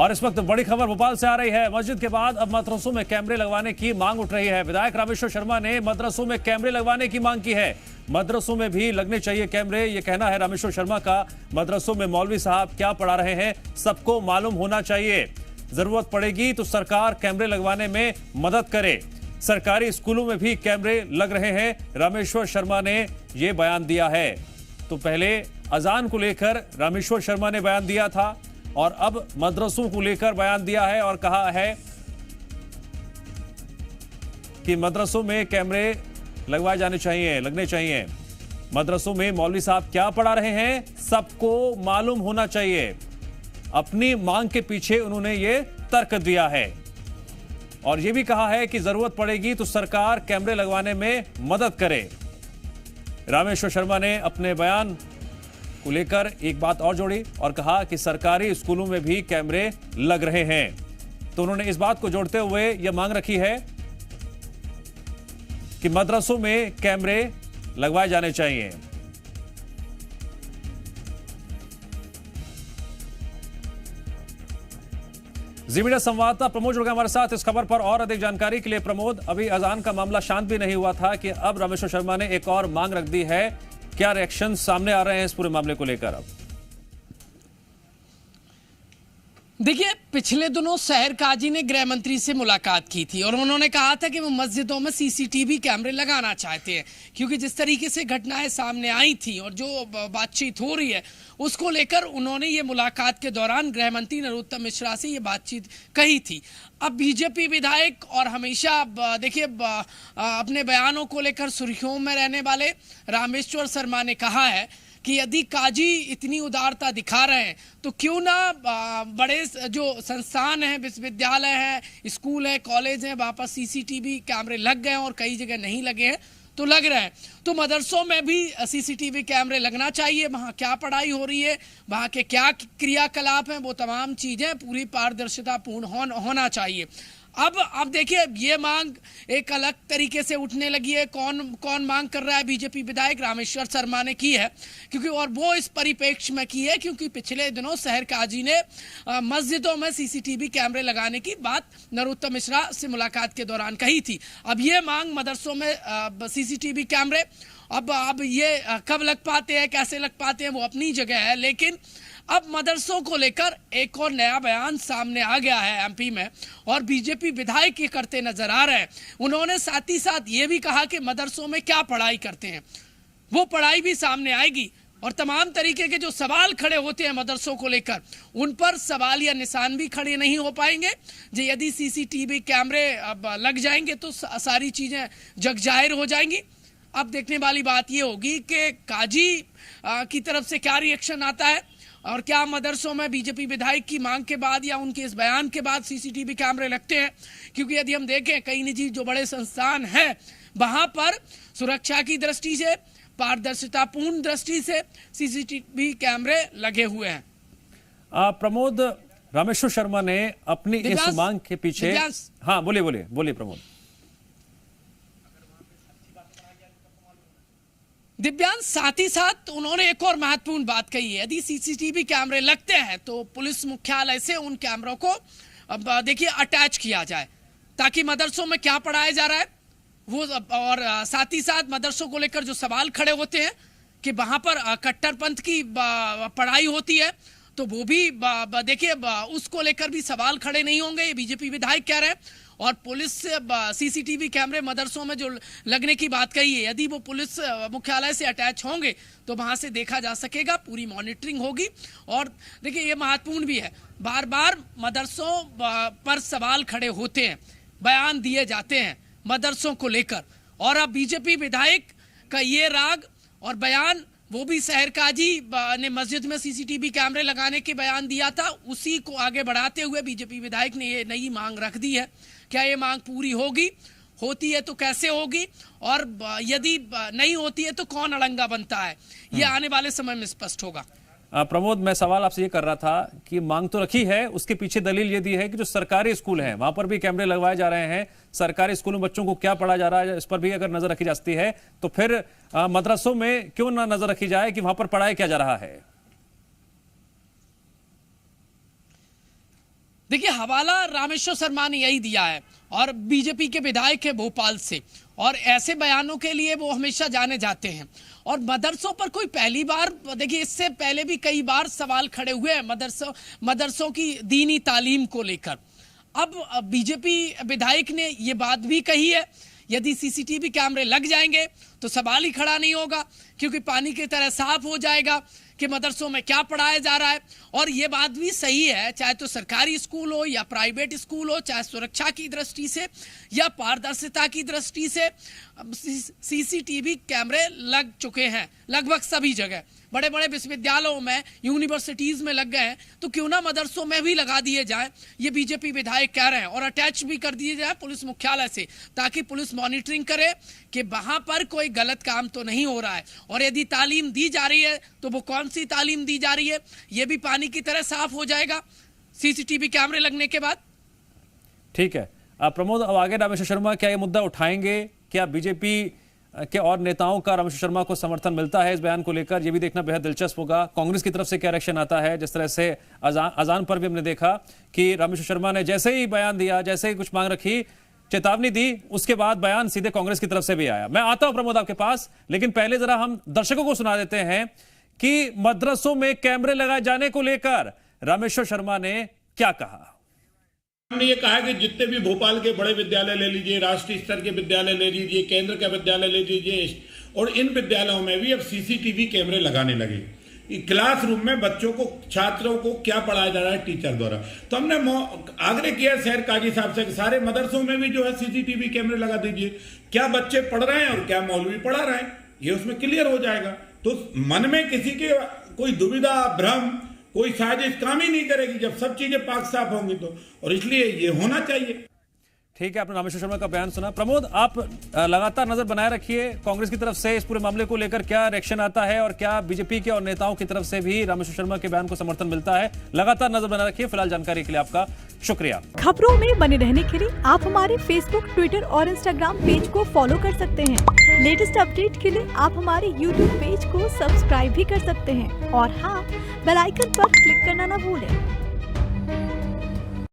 और इस वक्त बड़ी खबर भोपाल से आ रही है। मस्जिद के बाद अब मदरसों में कैमरे लगवाने की मांग उठ रही है। विधायक रामेश्वर शर्मा ने मदरसों में कैमरे लगवाने की मांग की है। मदरसों में भी लगने चाहिए कैमरे, ये कहना है रामेश्वर शर्मा का। मदरसों में मौलवी साहब क्या पढ़ा रहे हैं सबको मालूम होना चाहिए। जरूरत पड़ेगी तो सरकार कैमरे लगवाने में मदद करे। सरकारी स्कूलों में भी कैमरे लग रहे हैं, रामेश्वर शर्मा ने यह बयान दिया है। तो पहले अजान को लेकर रामेश्वर शर्मा ने बयान दिया था और अब मदरसों को लेकर बयान दिया है और कहा है कि मदरसों में कैमरे लगवाए जाने चाहिए, लगने चाहिए। मदरसों में मौलवी साहब क्या पढ़ा रहे हैं सबको मालूम होना चाहिए। अपनी मांग के पीछे उन्होंने ये तर्क दिया है और यह भी कहा है कि जरूरत पड़ेगी तो सरकार कैमरे लगवाने में मदद करे। रामेश्वर शर्मा ने अपने बयान को लेकर एक बात और जोड़ी और कहा कि सरकारी स्कूलों में भी कैमरे लग रहे हैं। तो उन्होंने इस बात को जोड़ते हुए यह मांग रखी है कि मदरसों में कैमरे लगवाए जाने चाहिए। जी मीडिया संवाददाता प्रमोद जुड़ गए हमारे साथ इस खबर पर और अधिक जानकारी के लिए। प्रमोद, अभी अजान का मामला शांत भी नहीं हुआ था कि अब रामेश्वर शर्मा ने एक और मांग रख दी है। क्या रिएक्शन सामने आ रहे हैं इस पूरे मामले को लेकर? अब देखिए, पिछले दिनों शहर काजी ने गृह मंत्री से मुलाकात की थी और उन्होंने कहा था कि वो मस्जिदों में सीसीटीवी कैमरे लगाना चाहते हैं, क्योंकि जिस तरीके से घटनाएं सामने आई थी और जो बातचीत हो रही है उसको लेकर उन्होंने ये मुलाकात के दौरान गृह मंत्री नरोत्तम मिश्रा से ये बातचीत कही थी। अब बीजेपी विधायक और हमेशा देखिए अपने बयानों को लेकर सुर्खियों में रहने वाले रामेश्वर शर्मा ने कहा है कि यदि काजी इतनी उदारता दिखा रहे हैं तो क्यों ना बड़े जो संस्थान हैं, विश्वविद्यालय हैं, स्कूल हैं, कॉलेज हैं, वहाँ पर सीसीटीवी कैमरे लग गए हैं और कई जगह नहीं लगे हैं तो लग रहे हैं। तो मदरसों में भी सीसीटीवी कैमरे लगना चाहिए। वहाँ क्या पढ़ाई हो रही है, वहाँ के क्या क्रियाकलाप हैं, वो तमाम चीज़ें पूरी पारदर्शितापूर्ण होना चाहिए। अब देखिए ये मांग एक अलग तरीके से उठने लगी है। कौन मांग कर रहा है? बीजेपी विधायक रामेश्वर शर्मा ने की है, क्योंकि और वो इस परिप्रेक्ष्य में की है क्योंकि पिछले दिनों शहर काजी ने मस्जिदों में सीसीटीवी कैमरे लगाने की बात नरोत्तम मिश्रा से मुलाकात के दौरान कही थी। अब ये मांग मदरसों में सीसीटीवी कैमरे अब ये कब लग पाते हैं, कैसे लग पाते हैं, वो अपनी जगह है, लेकिन अब मदरसों को लेकर एक और नया बयान सामने आ गया है एमपी में और बीजेपी विधायक ये करते नजर आ रहे हैं। उन्होंने साथ ही साथ ये भी कहा कि मदरसों में क्या पढ़ाई करते हैं वो पढ़ाई भी सामने आएगी और तमाम तरीके के जो सवाल खड़े होते हैं मदरसों को लेकर उन पर सवाल या निशान भी खड़े नहीं हो पाएंगे। जो यदि सीसीटीवी कैमरे अब लग जाएंगे तो सारी चीजें जगजाहिर हो जाएंगी। अब देखने वाली बात ये होगी कि काजी की तरफ से क्या रिएक्शन आता है और क्या मदरसों में बीजेपी विधायक की मांग के बाद या उनके इस बयान के बाद सीसीटीवी कैमरे लगते हैं। क्योंकि यदि हम देखें कई निजी जो बड़े संस्थान हैं वहां पर सुरक्षा की दृष्टि से, पारदर्शितापूर्ण दृष्टि से सीसीटीवी कैमरे लगे हुए हैं। प्रमोद, रामेश्वर शर्मा ने अपनी इस मांग के पीछे, हाँ बोलिए प्रमोद। दिव्यांश, साथ ही साथ उन्होंने एक और महत्वपूर्ण बात कही है। यदि सीसीटीवी कैमरे लगते हैं तो पुलिस मुख्यालय से उन कैमरों को अब देखिए अटैच किया जाए ताकि मदरसों में क्या पढ़ाया जा रहा है वो, और साथ ही साथ मदरसों को लेकर जो सवाल खड़े होते हैं कि वहां पर कट्टरपंथ की पढ़ाई होती है तो वो भी देखिए उसको लेकर भी सवाल खड़े नहीं होंगे, ये बीजेपी विधायक कह रहे हैं। और पुलिस से सीसीटीवी कैमरे मदरसों में जो लगने की बात कही है, यदि वो पुलिस मुख्यालय से अटैच होंगे तो वहां से देखा जा सकेगा, पूरी मॉनिटरिंग होगी। और देखिए ये महत्वपूर्ण भी है, बार बार मदरसों पर सवाल खड़े होते हैं, बयान दिए जाते हैं मदरसों को लेकर और अब बीजेपी विधायक का ये राग और बयान, वो भी शहर काजी ने मस्जिद में सीसीटीवी कैमरे लगाने के बयान दिया था, उसी को आगे बढ़ाते हुए बीजेपी विधायक ने ये नई मांग रख दी है। क्या ये मांग पूरी होगी? होती है तो कैसे होगी और यदि नहीं होती है तो कौन अड़ंगा बनता है, ये आने वाले समय में स्पष्ट होगा। प्रमोद, मैं सवाल आपसे ये कर रहा था कि मांग तो रखी है, उसके पीछे दलील ये दी है कि जो सरकारी स्कूल हैं वहां पर भी कैमरे लगवाए जा रहे हैं। सरकारी स्कूलों में बच्चों को क्या पढ़ा जा रहा है इस पर भी अगर नजर रखी जा सकती है तो फिर मदरसों में क्यों ना नजर रखी जाए कि वहां पर पढ़ाया क्या जा रहा है? देखिए, हवाला रामेश्वर शर्मा ने यही दिया है और बीजेपी के विधायक है भोपाल से, और ऐसे बयानों के लिए वो हमेशा जाने जाते हैं। और मदरसों पर कोई पहली बार, देखिए इससे पहले भी कई बार सवाल खड़े हुए हैं मदरसों की दीनी तालीम को लेकर। अब बीजेपी विधायक ने ये बात भी कही है, यदि सीसीटीवी कैमरे लग जाएंगे तो सवाल ही खड़ा नहीं होगा, क्योंकि पानी की तरह साफ हो जाएगा कि मदरसों में क्या पढ़ाया जा रहा है। और ये बात भी सही है, चाहे तो सरकारी स्कूल हो या प्राइवेट स्कूल हो, चाहे सुरक्षा की दृष्टि से या पारदर्शिता की दृष्टि से, सीसीटीवी कैमरे लग चुके हैं लगभग सभी जगह। बड़े बड़े विश्वविद्यालयों में, यूनिवर्सिटीज में लग गए हैं, तो क्यों ना मदरसों में भी लगा दिए जाएं, ये बीजेपी विधायक कह रहे हैं, और अटैच भी कर दिए जाए पुलिस मुख्यालय से, ताकि पुलिस मॉनिटरिंग करे कि वहां पर कोई गलत काम तो नहीं हो रहा है। और यदि तालीम दी जा रही है तो वो कौन सी तालीम दी जा रही है, ये भी पानी की तरह साफ हो जाएगा सीसीटीवी कैमरे लगने के बाद। ठीक है प्रमोद, अब आगे रामेश्वर शर्मा क्या ये मुद्दा उठाएंगे? क्या बीजेपी के और नेताओं का रामेश्वर शर्मा को समर्थन मिलता है इस बयान को लेकर? यह भी देखना बेहद दिलचस्प होगा। कांग्रेस की तरफ से क्या रिएक्शन आता है? जिस तरह से अजान पर भी हमने देखा कि रामेश्वर शर्मा ने जैसे ही बयान दिया, जैसे ही कुछ मांग रखी, चेतावनी दी, उसके बाद बयान सीधे कांग्रेस की तरफ से भी आया। मैं आता हूं प्रमोद आपके पास, लेकिन पहले जरा हम दर्शकों को सुना देते हैं कि मदरसों में कैमरे लगाए जाने को लेकर रामेश्वर शर्मा ने क्या कहा। हमने ये कहा कि जितने भी भोपाल के बड़े विद्यालय ले लीजिए, राष्ट्रीय स्तर के विद्यालय ले लीजिए, केंद्र का विद्यालय ले लीजिए, और इन विद्यालयों में भी अब सीसीटीवी कैमरे लगाने लगे। क्लासरूम में बच्चों को, छात्रों को क्या पढ़ाया जा रहा है टीचर द्वारा। तो हमने आग्रह किया शहर काजी साहब से कि सारे मदरसों में भी जो है सीसीटीवी कैमरे लगा दीजिए, क्या बच्चे पढ़ रहे हैं और क्या मौलवी पढ़ा रहे हैं, ये उसमें क्लियर हो जाएगा। तो मन में किसी के कोई दुविधा, भ्रम, कोई साजिश काम ही नहीं करेगी जब सब चीजें पाक साफ होंगी तो, और इसलिए ये होना चाहिए। ठीक है, आपने रामेश्वर शर्मा का बयान सुना। प्रमोद, आप लगातार नजर बनाए रखिए कांग्रेस की तरफ से इस पूरे मामले को लेकर क्या रिएक्शन आता है, और क्या बीजेपी के और नेताओं की तरफ से भी रामेश्वर शर्मा के बयान को समर्थन मिलता है। लगातार नजर बनाए रखिए। फिलहाल जानकारी के लिए आपका शुक्रिया। खबरों में बने रहने के लिए आप हमारे फेसबुक, ट्विटर और इंस्टाग्राम पेज को फॉलो कर सकते हैं। लेटेस्ट अपडेट के लिए आप हमारे यूट्यूब पेज को सब्सक्राइब भी कर सकते हैं। और हाँ, बेल आइकन पर क्लिक करना न भूलें।